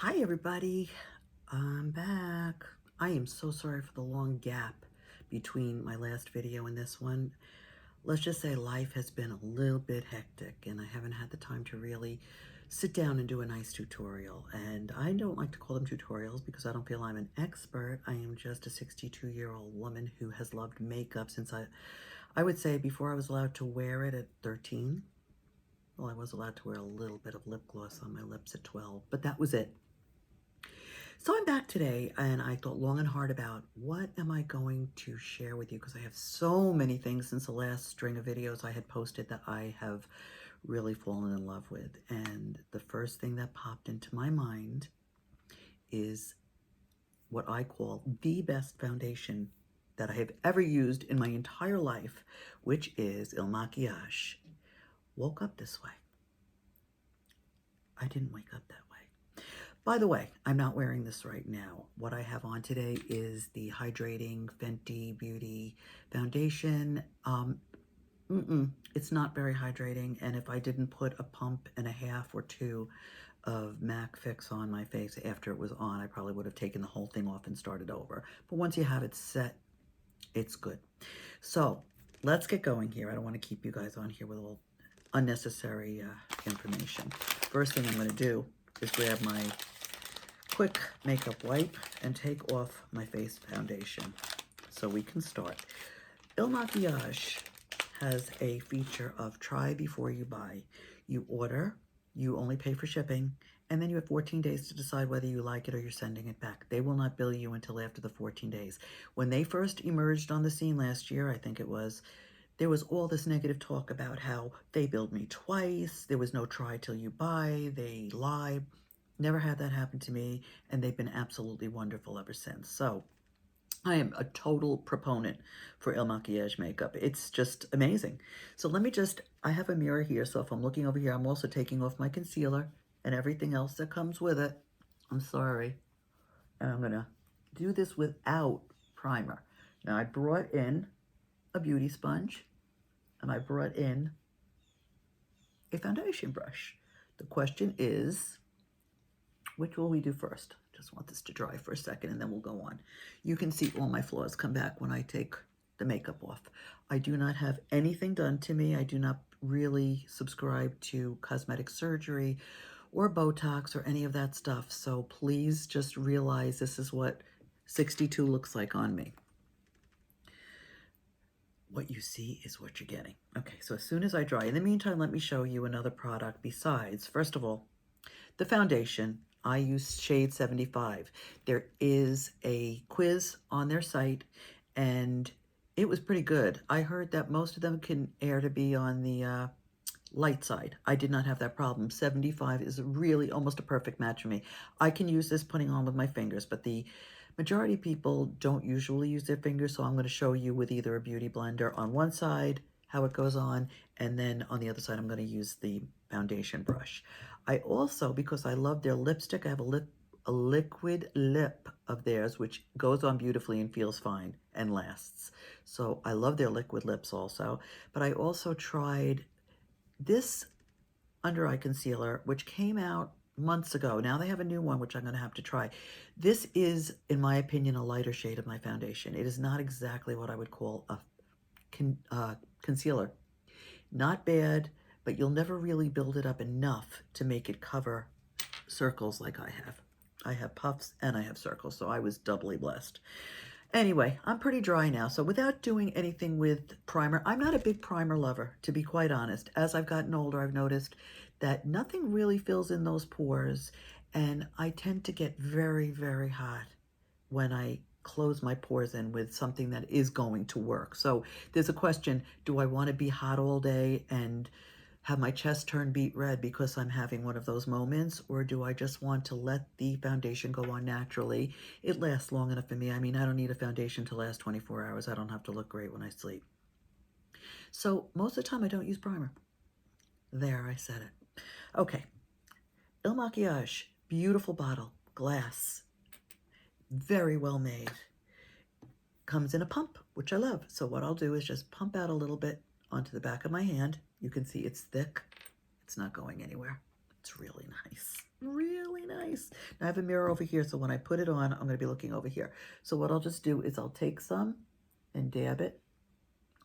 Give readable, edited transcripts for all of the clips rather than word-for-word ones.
Hi everybody, I'm back. I am so sorry for the long gap between my last video and this one. Let's just say life has been a little bit hectic and I haven't had the time to really sit down and do a nice tutorial. And I don't like to call them tutorials because I don't feel I'm an expert. I am just a 62-year-old woman who has loved makeup since I would say before I was allowed to wear it at 13. Well, I was allowed to wear a little bit of lip gloss on my lips at 12, but that was it. So I'm back today and I thought long and hard about what am I going to share with you, because I have so many things since the last string of videos I had posted that I have really fallen in love with. And the first thing that popped into my mind is what I call the best foundation that I have ever used in my entire life, which is Il Makiage. Woke up this way. I didn't wake up that way. By the way, I'm not wearing this right now. What I have on today is the Hydrating Fenty Beauty Foundation. It's not very hydrating, and if I didn't put a pump and a half or two of MAC Fix on my face after it was on, I probably would have taken the whole thing off and started over. But once you have it set, it's good. So let's get going here. I don't want to keep you guys on here with all unnecessary information. First thing I'm going to do is grab my quick makeup wipe and take off my face foundation so we can start. Il Makiage has a feature of try before you buy. You order, you only pay for shipping, and then you have 14 days to decide whether you like it or you're sending it back. They will not bill you until after the 14 days. When they first emerged on the scene last year, I think it was, there was all this negative talk about how they billed me twice, there was no try till you buy, they lie. Never had that happen to me, and they've been absolutely wonderful ever since. So I am a total proponent for Il Makiage makeup. It's just amazing. So let me just, I have a mirror here, so if I'm looking over here, I'm also taking off my concealer and everything else that comes with it. I'm sorry. And I'm gonna do this without primer. Now I brought in a beauty sponge and I brought in a foundation brush. The question is, which will we do first? Just want this to dry for a second and then we'll go on. You can see all my flaws come back when I take the makeup off. I do not have anything done to me. I do not really subscribe to cosmetic surgery or Botox or any of that stuff. So please just realize this is what 62 looks like on me. What you see is what you're getting. Okay, so as soon as I dry, in the meantime, let me show you another product besides, first of all, the foundation. I use shade 75. There is a quiz on their site, and it was pretty good. I heard that most of them can air to be on the light side. I did not have that problem. 75 is really almost a perfect match for me. I can use this putting on with my fingers, but the majority of people don't usually use their fingers, so I'm going to show you with either a beauty blender on one side, how it goes on, and then on the other side I'm going to use the foundation brush. I also, because I love their lipstick, I have a liquid lip of theirs which goes on beautifully and feels fine and lasts. So I love their liquid lips also. But I also tried this under eye concealer, which came out months ago. Now they have a new one, which I'm going to have to try. This is, in my opinion, a lighter shade of my foundation. It is not exactly what I would call a concealer. Not bad, but you'll never really build it up enough to make it cover circles like I have. I have puffs and I have circles, so I was doubly blessed. Anyway, I'm pretty dry now, so without doing anything with primer, I'm not a big primer lover, to be quite honest. As I've gotten older, I've noticed that nothing really fills in those pores, and I tend to get very, very hot when I close my pores in with something that is going to work. So there's a question, do I want to be hot all day and have my chest turn beet red because I'm having one of those moments, or do I just want to let the foundation go on naturally? It lasts long enough for me. I mean, I don't need a foundation to last 24 hours. I don't have to look great when I sleep. So most of the time I don't use primer. There, I said it. Okay, Il Makiage, beautiful bottle, glass, very well made. Comes in a pump, which I love. So what I'll do is just pump out a little bit onto the back of my hand. You can see it's thick. It's not going anywhere. It's really nice. Really nice. face. Now I have a mirror over here, so when I put it on, I'm going to be looking over here. So what I'll just do is I'll take some and dab it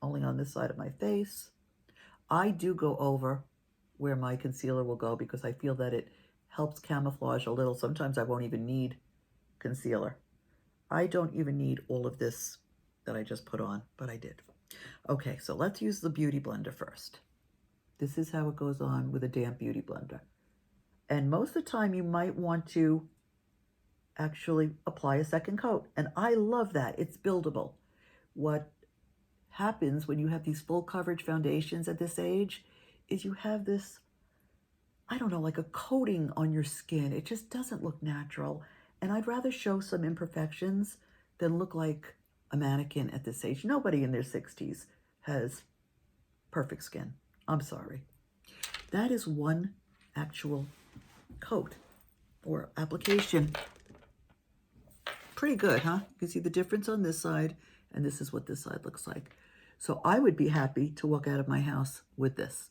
only on this side of my face. I do go over where my concealer will go because I feel that it helps camouflage a little. Sometimes I won't even need concealer. I don't even need all of this that I just put on, but I did. Okay, so let's use the Beauty Blender first. This is how it goes on with a damp Beauty Blender. And most of the time you might want to actually apply a second coat. And I love that. It's buildable. What happens when you have these full coverage foundations at this age is you have this, I don't know, like a coating on your skin. It just doesn't look natural. And I'd rather show some imperfections than look like a mannequin at this age. Nobody in their 60s has perfect skin. I'm sorry. That is one actual coat or application. Pretty good, huh? You can see the difference on this side, and this is what this side looks like. So I would be happy to walk out of my house with this.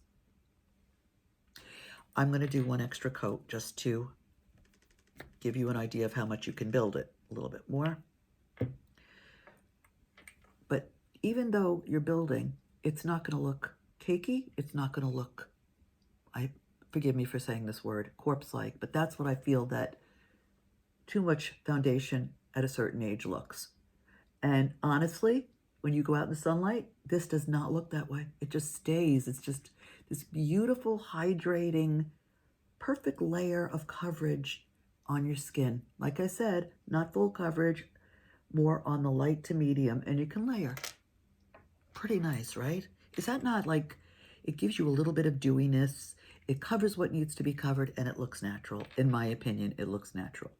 I'm going to do one extra coat just to give you an idea of how much you can build it. A little bit more. But even though you're building, it's not going to look cakey. It's not going to look, forgive me for saying this word, corpse-like, but that's what I feel that too much foundation at a certain age looks. And honestly, when you go out in the sunlight, this does not look that way. It just stays. It's just this beautiful, hydrating, perfect layer of coverage on your skin. Like I said, not full coverage, more on the light to medium, and you can layer. Pretty nice, right? Is that not like, it gives you a little bit of dewiness, it covers what needs to be covered, and it looks natural. In my opinion, it looks natural.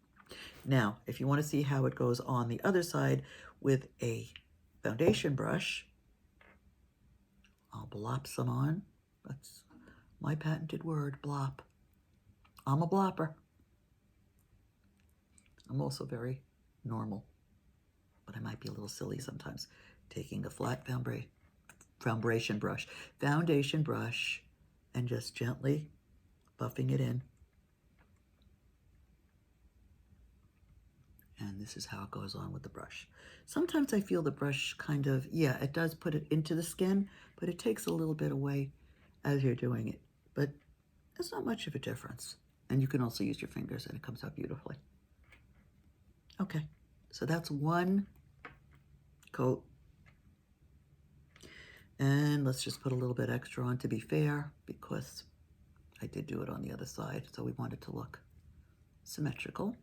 Now, if you want to see how it goes on the other side with a foundation brush, I'll blop some on. That's my patented word, blop. I'm a blopper. I'm also very normal, but I might be a little silly sometimes. Taking a flat foundation brush, and just gently buffing it in. And this is how it goes on with the brush. Sometimes I feel the brush kind of, yeah, it does put it into the skin, but it takes a little bit away as you're doing it. But it's not much of a difference. And you can also use your fingers and it comes out beautifully. Okay, so that's one coat. And let's just put a little bit extra on to be fair, because I did do it on the other side, so we want it to look symmetrical.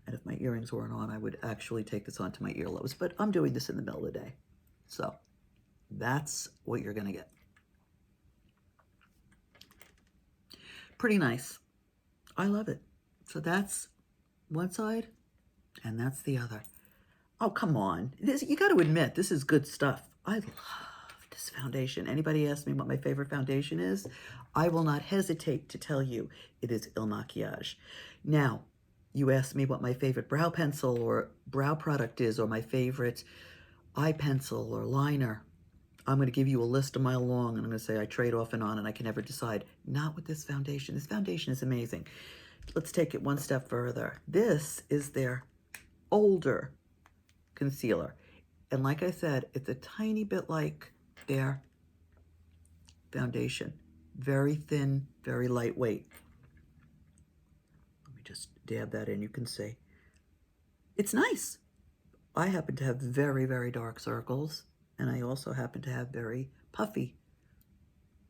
And if my earrings weren't on, I would actually take this onto my earlobes, but I'm doing this in the middle of the day. So that's what you're gonna get. Pretty nice. I love it. So that's one side, and that's the other. Oh, come on. You got to admit, this is good stuff. I love this foundation. Anybody ask me what my favorite foundation is? I will not hesitate to tell you it is Il Makiage. Now, you asked me what my favorite brow pencil or brow product is, or my favorite eye pencil or liner. I'm going to give you a list a mile long, and I'm going to say I trade off and on, and I can never decide. Not with this foundation. This foundation is amazing. Let's take it one step further. This is their older concealer. And like I said, it's a tiny bit like their foundation. Very thin, very lightweight. Let me just dab that in, you can see. It's nice. I happen to have very, very dark circles, and I also happen to have very puffy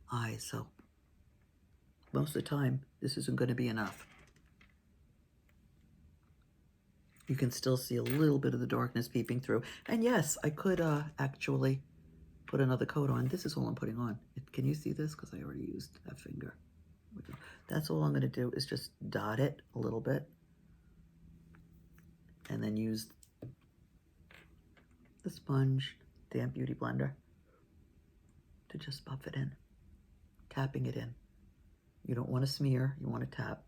eyes, so most of the time, this isn't going to be enough. You can still see a little bit of the darkness peeping through. And yes, I could actually put another coat on. This is all I'm putting on. Can you see this? Because I already used that finger. That's all I'm going to do is just dot it a little bit. And then use the sponge, damp Beauty Blender, to just buff it in. Tapping it in. You don't want to smear, you want to tap.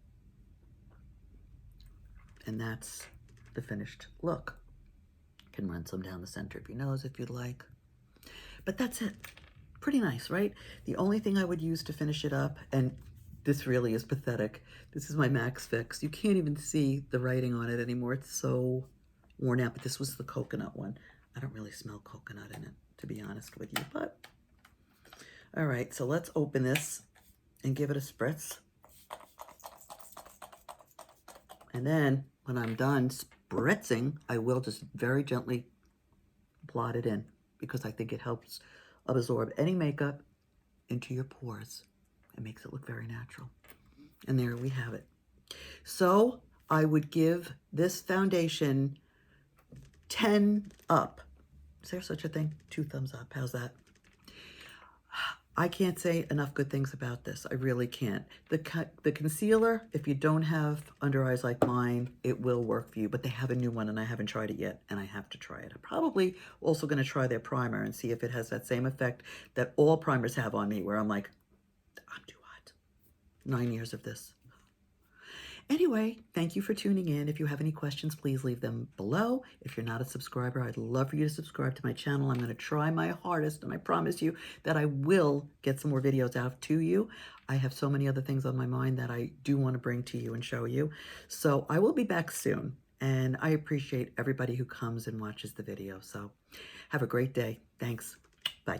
And that's the finished look. You can run some down the center of your nose if you'd like. But that's it. Pretty nice, right? The only thing I would use to finish it up, and This really is pathetic. This is my Max Fix. You can't even see the writing on it anymore. It's so worn out, but this was the coconut one. I don't really smell coconut in it, to be honest with you, but all right, so let's open this and give it a spritz. And then when I'm done spritzing, I will just very gently blot it in because I think it helps absorb any makeup into your pores. It makes it look very natural. And there we have it. So I would give this foundation 10 up. Is there such a thing? 2 thumbs up. How's that? I can't say enough good things about this. I really can't. The concealer, if you don't have under eyes like mine, it will work for you. But they have a new one, and I haven't tried it yet, and I have to try it. I'm probably also going to try their primer and see if it has that same effect that all primers have on me, where I'm like, I'm too hot. 9 years of this. Anyway, thank you for tuning in. If you have any questions, please leave them below. If you're not a subscriber, I'd love for you to subscribe to my channel. I'm going to try my hardest, and I promise you that I will get some more videos out to you. I have so many other things on my mind that I do want to bring to you and show you. So I will be back soon, and I appreciate everybody who comes and watches the video. So have a great day. Thanks. Bye.